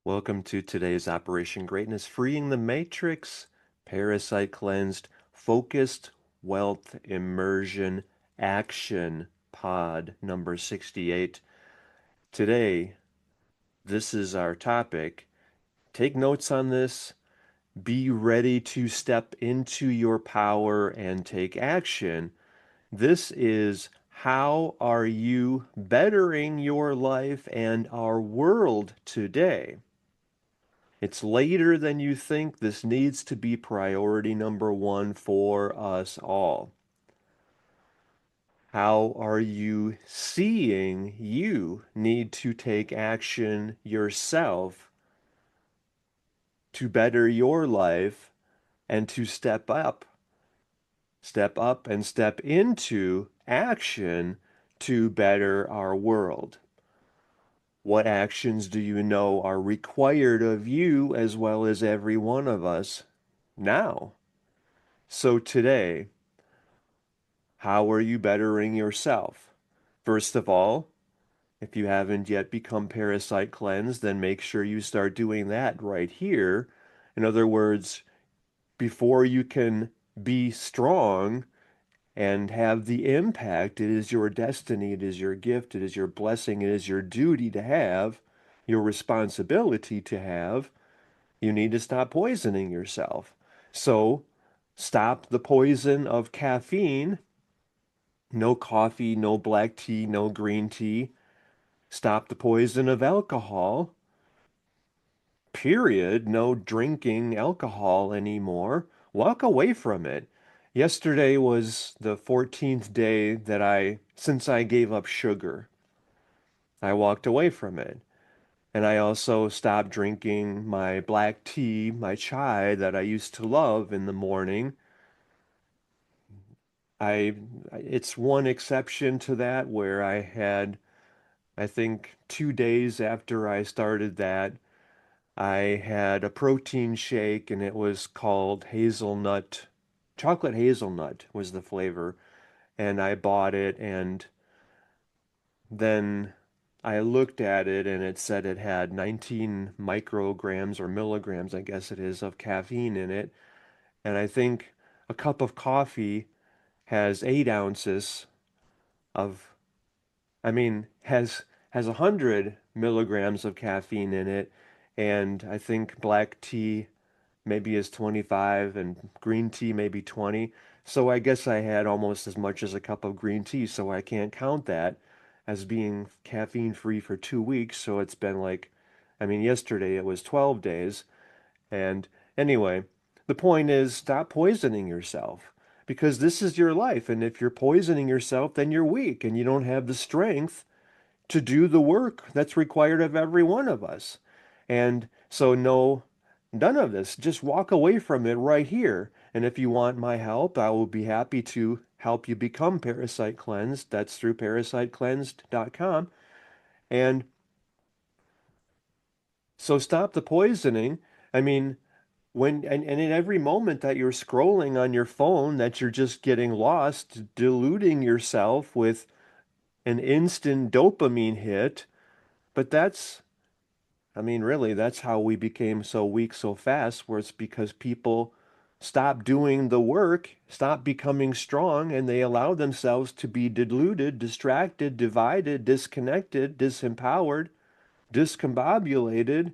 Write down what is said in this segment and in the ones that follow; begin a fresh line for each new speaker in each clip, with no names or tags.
Welcome to today's Operation Greatness, Freeing the Matrix, Parasite Cleansed, Focused Wealth Immersion Action Pod number 68. Today, this is our topic. Take notes on this. Be ready to step into your power and take action. This is how are you bettering your life and our world today? It's later than you think. This needs to be priority number one for us all. How are you seeing you need to take action yourself to better your life and to step up and step into action to better our world? What actions do you know are required of you as well as every one of us now? So today, how are you bettering yourself? First of all, if you haven't yet become parasite cleansed, then make sure you start doing that right here. In other words, before you can be strong and have the impact, it is your destiny, it is your gift, it is your blessing, it is your duty to have, your responsibility to have. You need to stop poisoning yourself. So stop the poison of caffeine. No coffee, no black tea, no green tea. Stop the poison of alcohol. Period. No drinking alcohol anymore. Walk away from it. Yesterday was the 14th day since I gave up sugar. I walked away from it. And I also stopped drinking my black tea, my chai that I used to love in the morning. I, it's one exception to that where I think 2 days after I started that, I had a protein shake and it was called hazelnut, chocolate hazelnut was the flavor. And I bought it and then I looked at it and it said it had 19 micrograms or milligrams, I guess it is, of caffeine in it. And I think a cup of coffee has 8 ounces of has 100 milligrams of caffeine in it, and I think black tea maybe is 25 and green tea maybe 20. So I guess I had almost as much as a cup of green tea, so I can't count that as being caffeine free for 2 weeks. So it's been like, yesterday it was 12 days. And anyway, the point is stop poisoning yourself because this is your life. And if you're poisoning yourself, then you're weak and you don't have the strength to do the work that's required of every one of us. And so, no, none of this. Just walk away from it right here. And if you want my help, I will be happy to help you become parasite cleansed. That's through parasitecleansed.com. And so stop the poisoning. I mean, and in every moment that you're scrolling on your phone, that you're just getting lost, deluding yourself with an instant dopamine hit. But really, that's how we became so weak so fast, where it's because people stopped doing the work, stopped becoming strong, and they allowed themselves to be deluded, distracted, divided, disconnected, disempowered, discombobulated.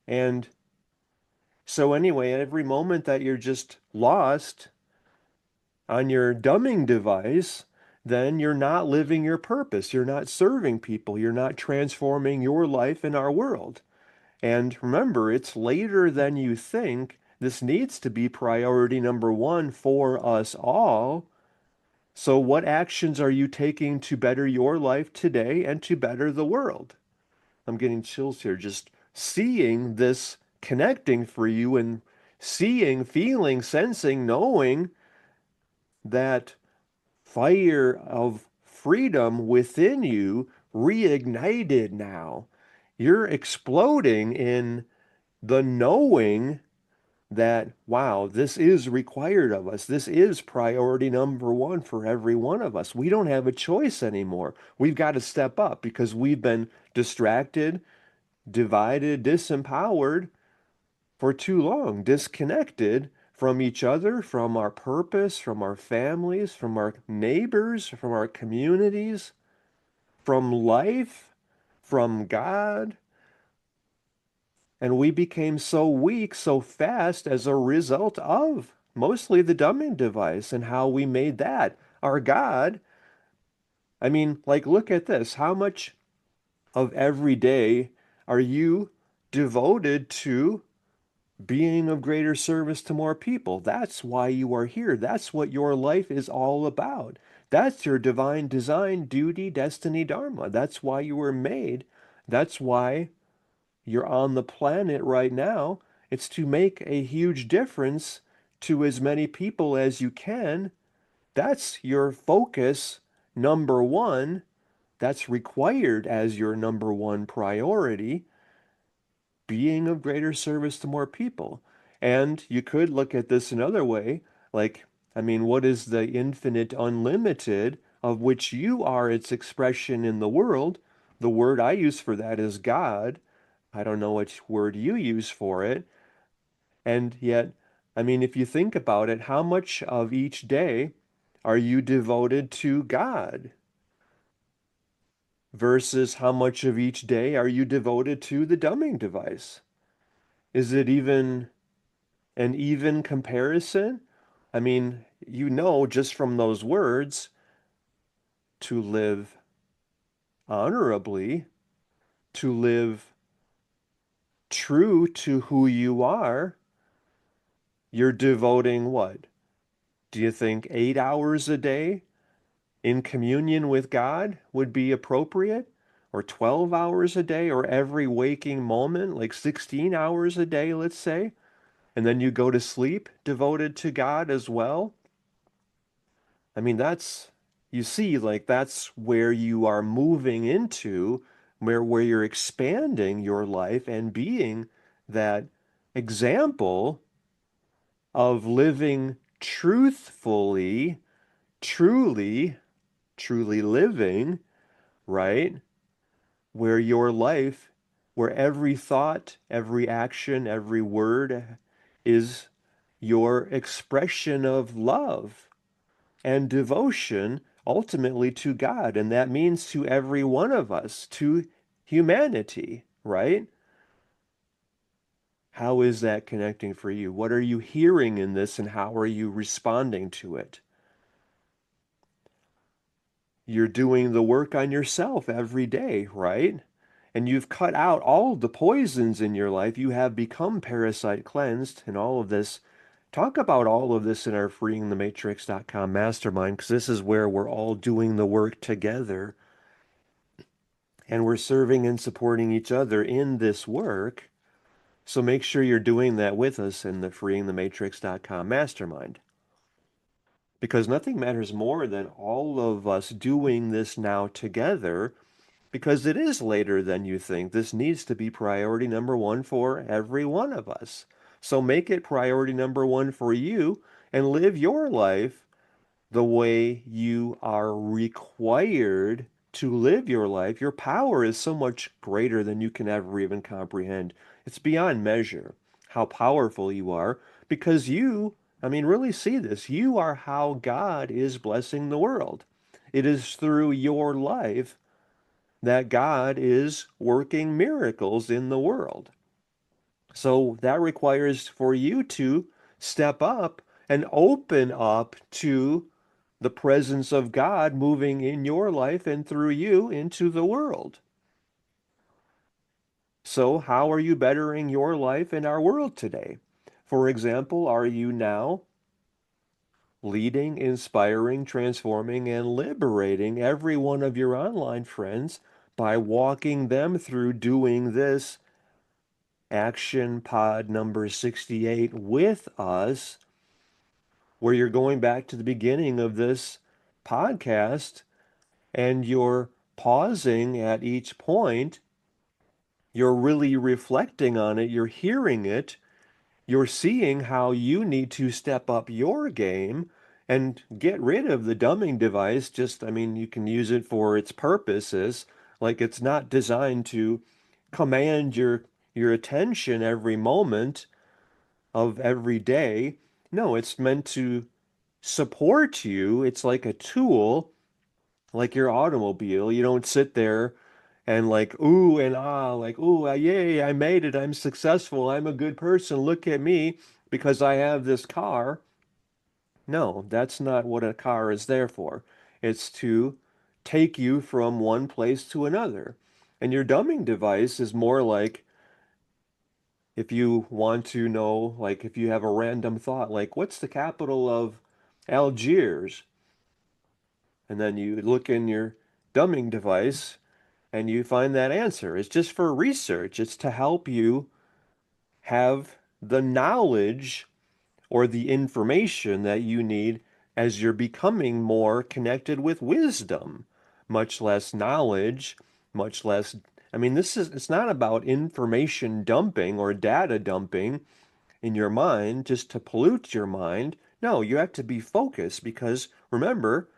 And so, anyway, at every moment that you're just lost on your dumbing device, then you're not living your purpose. You're not serving people. You're not transforming your life in our world. And remember, it's later than you think. This needs to be priority number one for us all. So, what actions are you taking to better your life today and to better the world? I'm getting chills here just seeing this connecting for you and seeing, feeling, sensing, knowing that fire of freedom within you reignited now. You're exploding in the knowing that, wow, this is required of us. This is priority number one for every one of us. We don't have a choice anymore. We've got to step up because we've been distracted, divided, disempowered for too long, disconnected from each other, from our purpose, from our families, from our neighbors, from our communities, from life, from God. And we became so weak so fast as a result of mostly the dumbing device and how we made that our God. I mean, like, look at this. How much of every day are you devoted to being of greater service to more people? That's why you are here. That's what your life is all about. That's your divine design, duty, destiny, dharma. That's why you were made. That's why you're on the planet right now. It's to make a huge difference to as many people as you can. That's your focus, number one. That's required as your number one priority, being of greater service to more people. And you could look at this another way, like, I mean, what is the infinite unlimited of which you are its expression in the world? The word I use for that is God. I don't know which word you use for it. And yet, I mean, if you think about it, how much of each day are you devoted to God versus how much of each day are you devoted to the dumbing device? Is it even an even comparison? I mean, you know, just from those words, to live honorably, to live true to who you are, you're devoting what? Do you think 8 hours a day in communion with God would be appropriate? Or 12 hours a day, or every waking moment, like 16 hours a day, let's say? And then you go to sleep devoted to God as well? I mean, that's, you see, like that's where you are moving into, where you're expanding your life and being that example of living truthfully, truly, truly living, right? Where your life, where every thought, every action, every word is your expression of love and devotion ultimately to God. And that means to every one of us, to humanity, right? How is that connecting for you? What are you hearing in this and how are you responding to it? You're doing the work on yourself every day, right? And you've cut out all the poisons in your life. You have become parasite cleansed and all of this. Talk about all of this in our freeingthematrix.com mastermind, because this is where we're all doing the work together and we're serving and supporting each other in this work. So make sure you're doing that with us in the freeingthematrix.com mastermind. Because nothing matters more than all of us doing this now together, because it is later than you think. This needs to be priority number one for every one of us. So make it priority number one for you and live your life the way you are required to live your life. Your power is so much greater than you can ever even comprehend. It's beyond measure how powerful you are because you, I mean, really see this. You are how God is blessing the world. It is through your life that God is working miracles in the world. So that requires for you to step up and open up to the presence of God moving in your life and through you into the world. So how are you bettering your life and our world today? For example, are you now leading, inspiring, transforming, and liberating every one of your online friends by walking them through doing this action pod number 68 with us, where you're going back to the beginning of this podcast and you're pausing at each point, you're really reflecting on it, you're hearing it, you're seeing how you need to step up your game and get rid of the dumbing device. Just, I mean, you can use it for its purposes. Like it's not designed to command your attention every moment of every day. No, it's meant to support you. It's like a tool, like your automobile. You don't sit there and like, ooh and ah, like, ooh, yay, I made it. I'm successful. I'm a good person. Look at me because I have this car. No, that's not what a car is there for. It's to take you from one place to another. And your dumbing device is more like if you want to know, like if you have a random thought, like what's the capital of Algiers? And then you look in your dumbing device and you find that answer. It's just for research. It's to help you have the knowledge or the information that you need as you're becoming more connected with wisdom, much less knowledge, much less. I mean, it's not about information dumping or data dumping in your mind just to pollute your mind. No, you have to be focused because remember,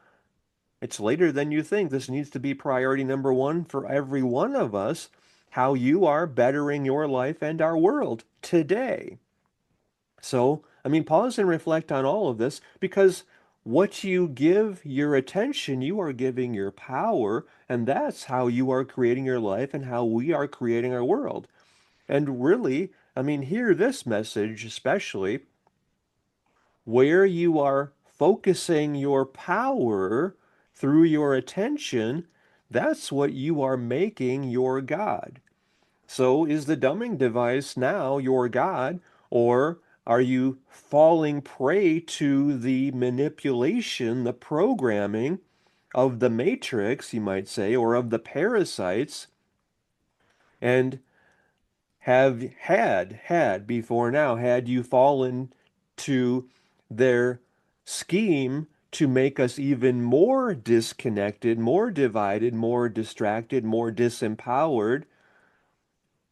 it's later than you think. This needs to be priority number one for every one of us, how you are bettering your life and our world today. So, I mean, pause and reflect on all of this because what you give your attention, you are giving your power, and that's how you are creating your life and how we are creating our world. And really, I mean, hear this message, especially where you are focusing your power through your attention, that's what you are making your God. So is the dumbing device now your God, or are you falling prey to the manipulation, the programming of the matrix, you might say, or of the parasites, and have had before now, had you fallen to their scheme to make us even more disconnected, more divided, more distracted, more disempowered,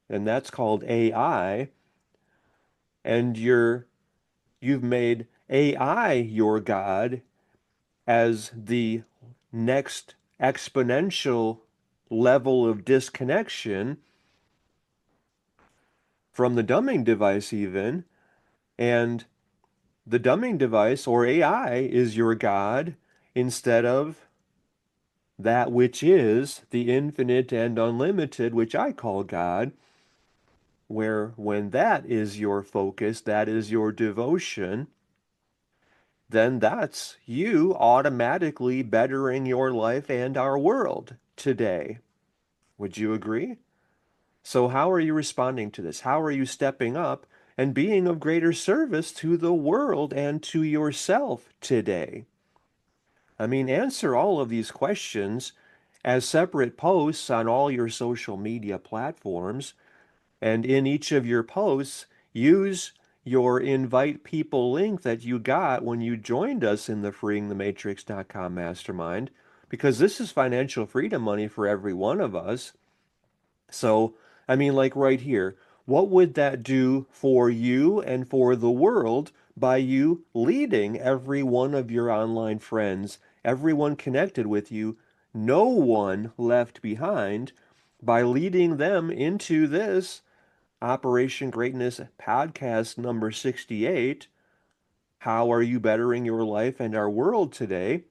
and that's called AI, and you've made AI your God as the next exponential level of disconnection from the dumbing device even, and the dumbing device or AI is your God instead of that which is the infinite and unlimited, which I call God, where when that is your focus, that is your devotion, then that's you automatically bettering your life and our world today. Would you agree? So, how are you responding to this? How are you stepping up and being of greater service to the world and to yourself today? I mean, answer all of these questions as separate posts on all your social media platforms. And in each of your posts, use your invite people link that you got when you joined us in the freeingthematrix.com mastermind, because this is financial freedom money for every one of us. So, I mean, like right here, what would that do for you and for the world by you leading every one of your online friends, everyone connected with you, no one left behind, by leading them into this Operation Greatness podcast number 68? How are you bettering your life and our world today?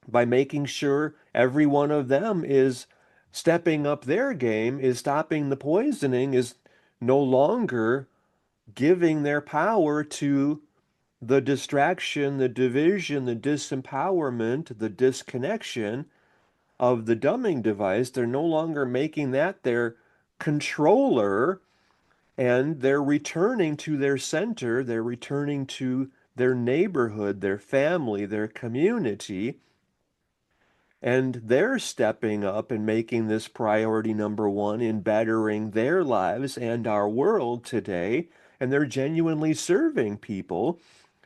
By making sure every one of them is stepping up their game, is stopping the poisoning, is no longer giving their power to the distraction, the division, the disempowerment, the disconnection of the dumbing device. They're no longer making that their controller, and they're returning to their center, they're returning to their neighborhood, their family, their community, and they're stepping up and making this priority number one in bettering their lives and our world today, and they're genuinely serving people.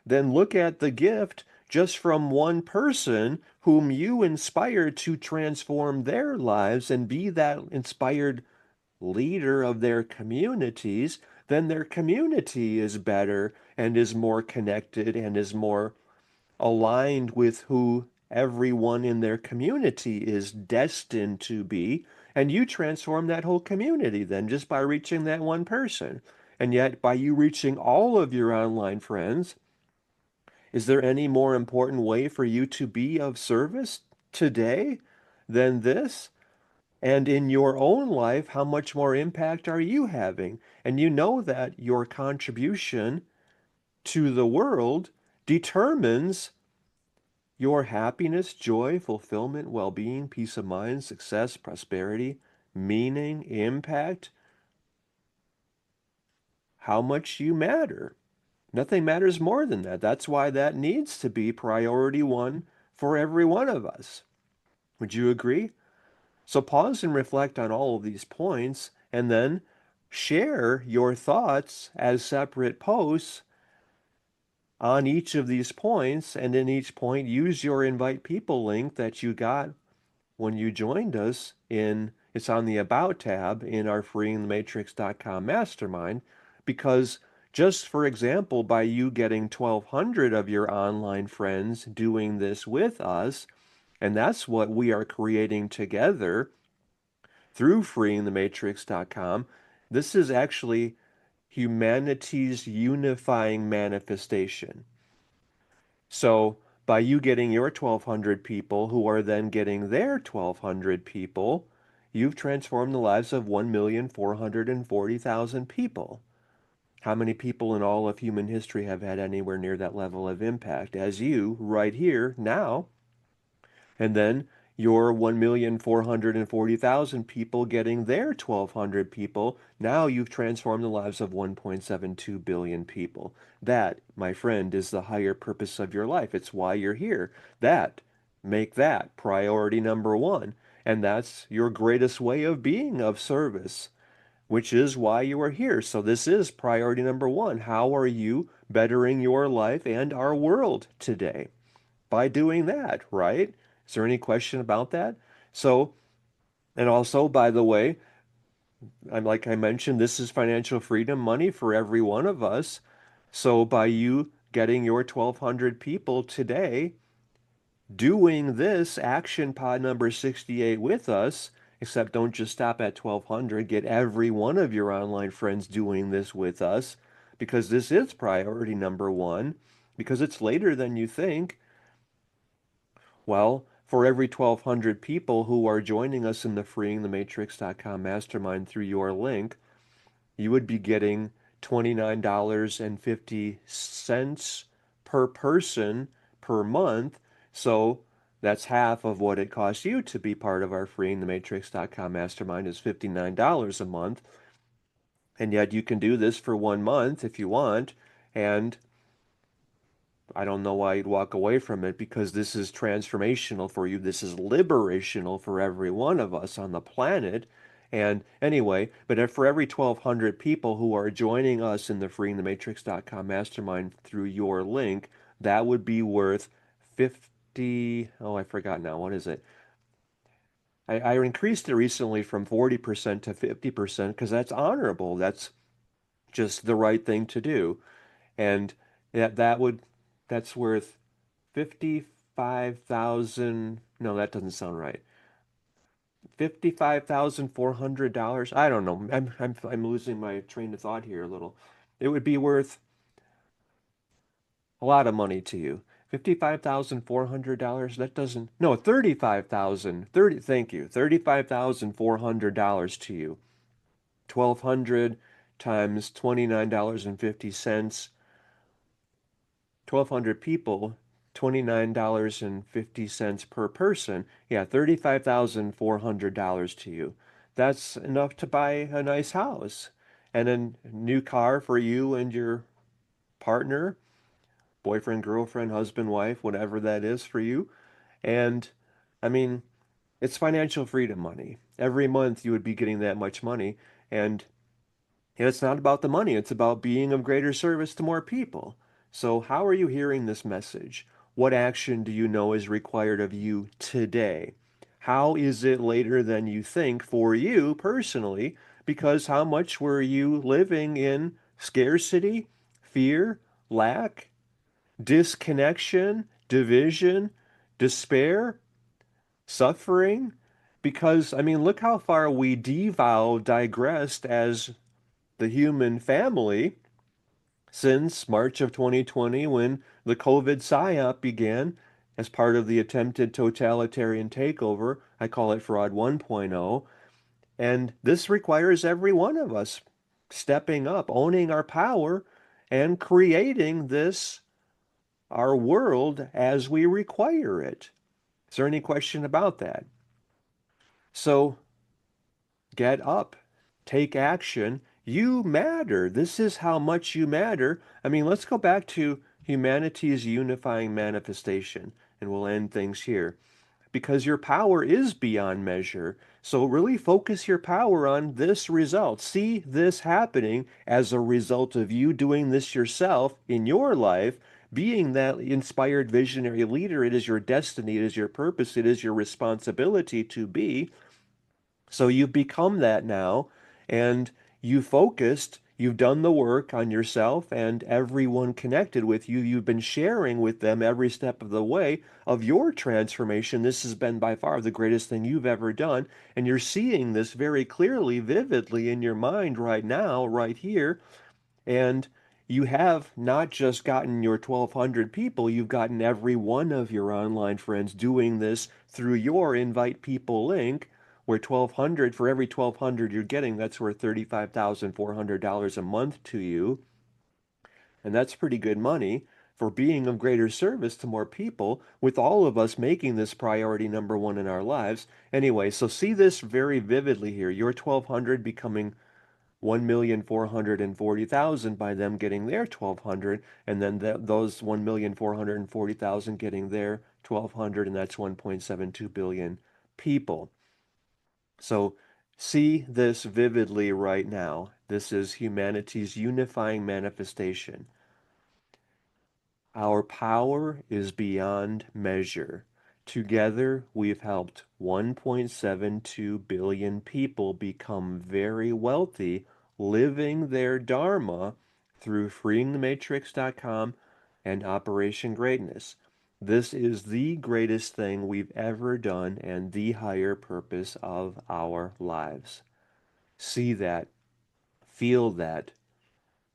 Then look at the gift just from one person whom you inspired to transform their lives and be that inspired leader of their communities. Then their community is better and is more connected and is more aligned with who everyone in their community is destined to be. And you transform that whole community then just by reaching that one person. And yet, by you reaching all of your online friends, is there any more important way for you to be of service today than this? And in your own life, how much more impact are you having? And you know that your contribution to the world determines your happiness, joy, fulfillment, well being, peace of mind, success, prosperity, meaning, impact, how much you matter. Nothing matters more than that. That's why that needs to be priority one for every one of us. Would you agree? So pause and reflect on all of these points and then share your thoughts as separate posts on each of these points. And in each point, use your invite people link that you got when you joined us in, it's on the About tab in our freeingthematrix.com mastermind, because just for example, by you getting 1,200 of your online friends doing this with us, and that's what we are creating together through freeingthematrix.com, this is actually humanity's unifying manifestation. So by you getting your 1,200 people who are then getting their 1,200 people, you've transformed the lives of 1,440,000 people. How many people in all of human history have had anywhere near that level of impact as you right here now? And then your 1,440,000 people getting their 1,200 people. Now you've transformed the lives of 1.72 billion people. That, my friend, is the higher purpose of your life. It's why you're here. Make that priority number one. And that's your greatest way of being of service, which is why you are here. So this is priority number one. How are you bettering your life and our world today? By doing that, right? Is there any question about that? So, and also, by the way, I'm like I mentioned, this is financial freedom money for every one of us. So by you getting your 1,200 people today doing this action pod number 68 with us, except don't just stop at 1,200, get every one of your online friends doing this with us, because this is priority number one, because it's later than you think. Well, for every 1,200 people who are joining us in the freeingthematrix.com mastermind through your link, you would be getting $29.50 per person per month. So that's half of what it costs you to be part of our freeingthematrix.com mastermind is $59 a month. And yet you can do this for 1 month if you want. And I don't know why you'd walk away from it because this is transformational for you. This is liberational for every one of us on the planet. And anyway, but for every 1,200 people who are joining us in the freeingthematrix.com mastermind through your link, that would be worth 50, oh, I forgot now. What is it? I increased it recently from 40% to 50% because that's honorable. That's just the right thing to do. And that would that's worth 55,000. No, that doesn't sound right. $55,400. I don't know. I'm losing my train of thought here a little. It would be worth a lot of money to you. $55,400. That doesn't. No, 35,000. 30. Thank you. $35,400 to you. 1,200 times $29.50. 1,200 people, $29.50 per person. Yeah, $35,400 to you. That's enough to buy a nice house and a new car for you and your partner, boyfriend, girlfriend, husband, wife, whatever that is for you. And I mean, it's financial freedom money. Every month you would be getting that much money. And it's not about the money, it's about being of greater service to more people. So, how are you hearing this message? What action do you know is required of you today? How is it later than you think for you personally? Because how much were you living in scarcity, fear, lack, disconnection, division, despair, suffering? Because, I mean, look how far we digressed as the human family since March of 2020 when the COVID psyop began as part of the attempted totalitarian takeover. I call it Fraud 1.0. And this requires every one of us stepping up, owning our power, and creating this, our world, as we require it. Is there any question about that? So get up, take action. You matter. This is how much you matter. I mean, let's go back to humanity's unifying manifestation, and we'll end things here. Because your power is beyond measure. So really focus your power on this result. See this happening as a result of you doing this yourself in your life, being that inspired visionary leader. It is your destiny, it is your purpose, it is your responsibility to be. So you've become that now, and you focused, you've done the work on yourself and everyone connected with you. You've been sharing with them every step of the way of your transformation. This has been by far the greatest thing you've ever done. And you're seeing this very clearly, vividly in your mind right now, right here. And you have not just gotten your 1,200 people, you've gotten every one of your online friends doing this through your invite people link, where 1,200, for every 1,200 you're getting, that's worth $35,400 a month to you. And that's pretty good money for being of greater service to more people, with all of us making this priority number one in our lives. Anyway, so see this very vividly here. Your 1,200 becoming 1,440,000 by them getting their 1,200, and then those 1,440,000 getting their 1,200, and that's 1.72 billion people. So see this vividly right now. This is humanity's unifying manifestation. Our power is beyond measure. Together, we've helped 1.72 billion people become very wealthy, living their Dharma through freeingthematrix.com and Operation Greatness. This is the greatest thing we've ever done and the higher purpose of our lives. See that, feel that,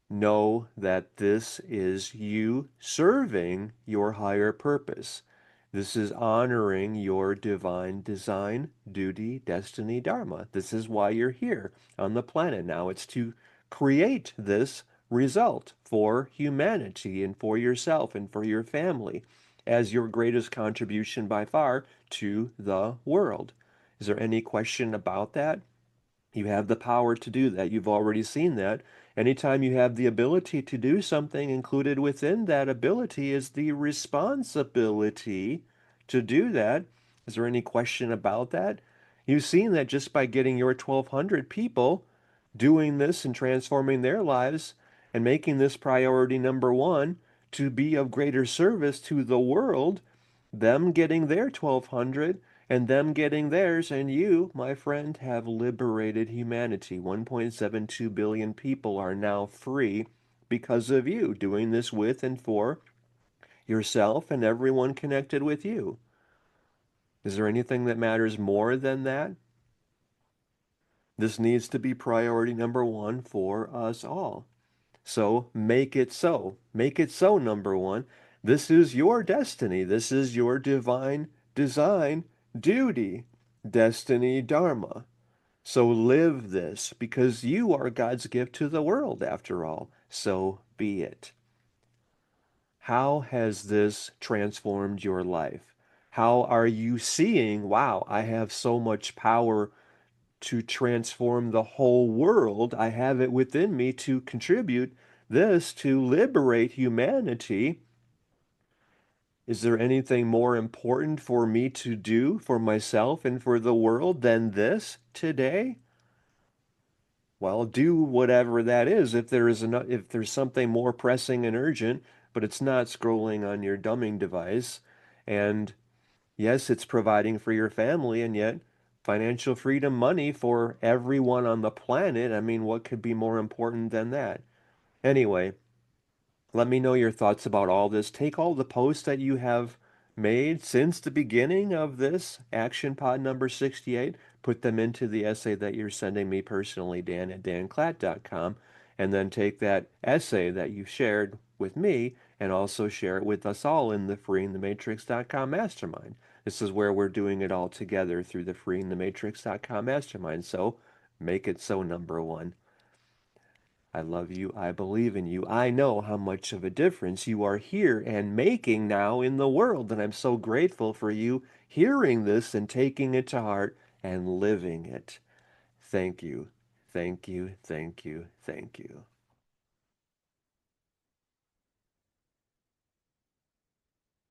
know that this is you serving your higher purpose. This is honoring your divine design, duty, destiny, dharma. This is why you're here on the planet now. It's to create this result for humanity and for yourself and for your family as your greatest contribution by far to the world. Is there any question about that? You have the power to do that. You've already seen that. Anytime you have the ability to do something, included within that ability is the responsibility to do that. Is there any question about that? You've seen that just by getting your 1,200 people doing this and transforming their lives and making this priority number one to be of greater service to the world, them getting their 1,200 and them getting theirs, and you, my friend, have liberated humanity. 1.72 billion people are now free because of you doing this with and for yourself and everyone connected with you. Is there anything that matters more than that? This needs to be priority number one for us all. So make it so. Make it so, number one. This is your destiny. This is your divine design, duty, destiny, dharma. So live this because you are God's gift to the world, after all. So be it. How has this transformed your life? How are you seeing, wow, I have so much power to transform the whole world. I have it within me to contribute this to liberate humanity. Is there anything more important for me to do for myself and for the world than this today? Well, do whatever that is. If there's something more pressing and urgent, but it's not scrolling on your dumbing device, and yes, it's providing for your family, and yet financial freedom, money for everyone on the planet. I mean, what could be more important than that? Anyway, let me know your thoughts about all this. Take all the posts that you have made since the beginning of this action pod number 68, put them into the essay that you're sending me personally, Dan at danclatt.com, and then take that essay that you shared with me and also share it with us all in the freeingthematrix.com mastermind. This is where we're doing it all together through the freeingthematrix.com mastermind. So make it so, number one. I love you. I believe in you. I know how much of a difference you are here and making now in the world. And I'm so grateful for you hearing this and taking it to heart and living it. Thank you. Thank you. Thank you. Thank you.